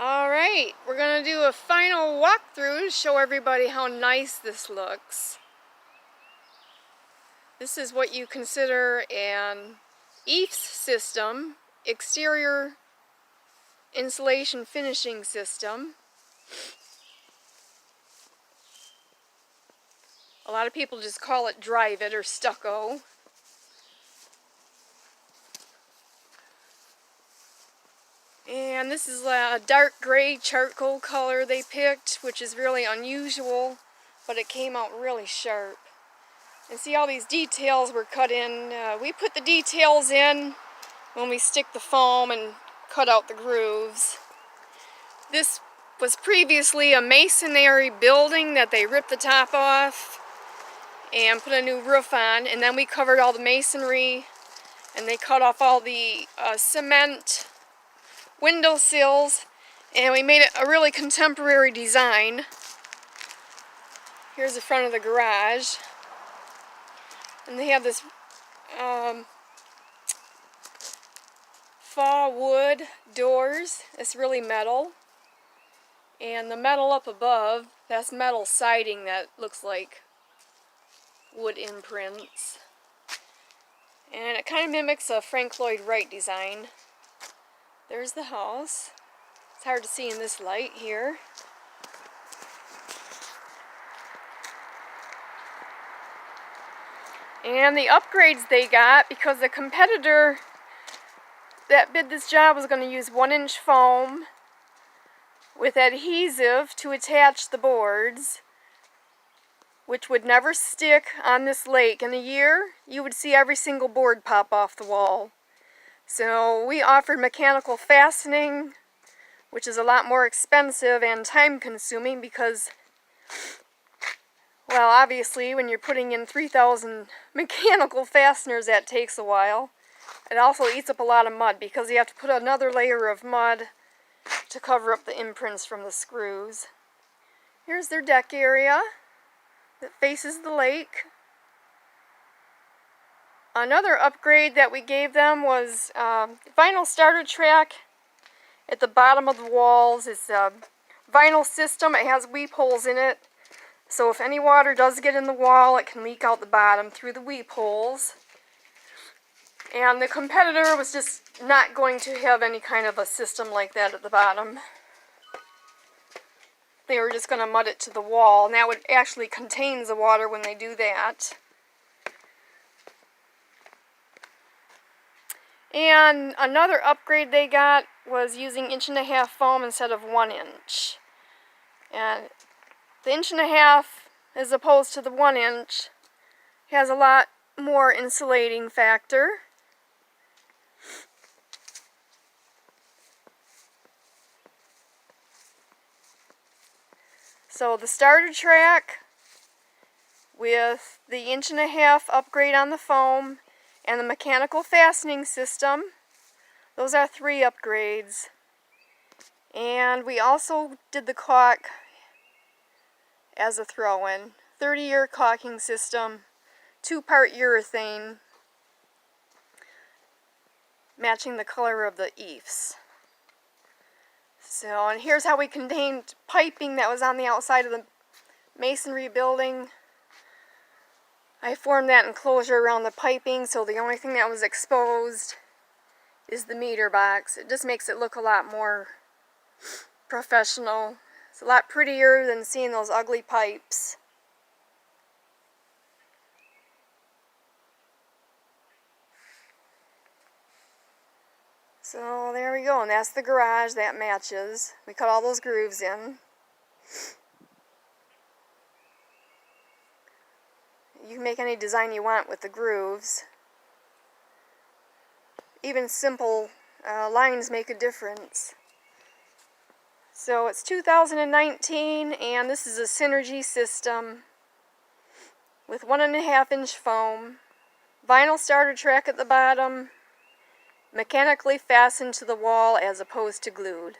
Alright, we're going to do a final walkthrough to show everybody how nice this looks. This is what you consider an Eifs system, exterior insulation finishing system. A lot of people just call it drive it or stucco. And this is a dark gray charcoal color they picked, which is really unusual, but it came out really sharp. And see all these details were cut in. We put the details in when we stick the foam and cut out the grooves. This was previously a masonry building that they ripped the top off and put a new roof on, and then we covered all the masonry and they cut off all the cement window sills, and we made it a really contemporary design. Here's the front of the garage, and they have this faux wood doors. It's really metal, and the metal up above, that's metal siding that looks like wood imprints, and it kind of mimics a Frank Lloyd Wright design. There's the house. It's hard to see in this light here. And the upgrades they got, because the competitor that bid this job was going to use 1-inch foam with adhesive to attach the boards, which would never stick on this lake. In a year, you would see every single board pop off the wall. So we offered mechanical fastening, which is a lot more expensive and time consuming because, well, obviously when you're putting in 3,000 mechanical fasteners, that takes a while. It also eats up a lot of mud because you have to put another layer of mud to cover up the imprints from the screws. Here's their deck area that faces the lake. Another upgrade that we gave them was vinyl starter track at the bottom of the walls. It's a vinyl system. It has weep holes in it, so if any water does get in the wall, it can leak out the bottom through the weep holes. And the competitor was just not going to have any kind of a system like that at the bottom. They were just going to mud it to the wall, and that would actually contain the water when they do that. And another upgrade they got was using 1.5-inch foam instead of 1-inch. And the 1.5-inch, as opposed to the 1-inch, has a lot more insulating factor. So the starter track with the 1.5-inch upgrade on the foam and the mechanical fastening system, those are 3 upgrades. And we also did the caulk as a throw-in. 30-year caulking system, 2-part urethane, matching the color of the Eifs. So, and here's how we contained piping that was on the outside of the masonry building. I formed that enclosure around the piping, so the only thing that was exposed is the meter box. It just makes it look a lot more professional. It's a lot prettier than seeing those ugly pipes. So there we go, and that's the garage. That matches. We cut all those grooves in. You can make any design you want with the grooves. Even simple lines make a difference. So it's 2019, and this is a Synergy system with 1.5-inch foam, vinyl starter track at the bottom, mechanically fastened to the wall as opposed to glued.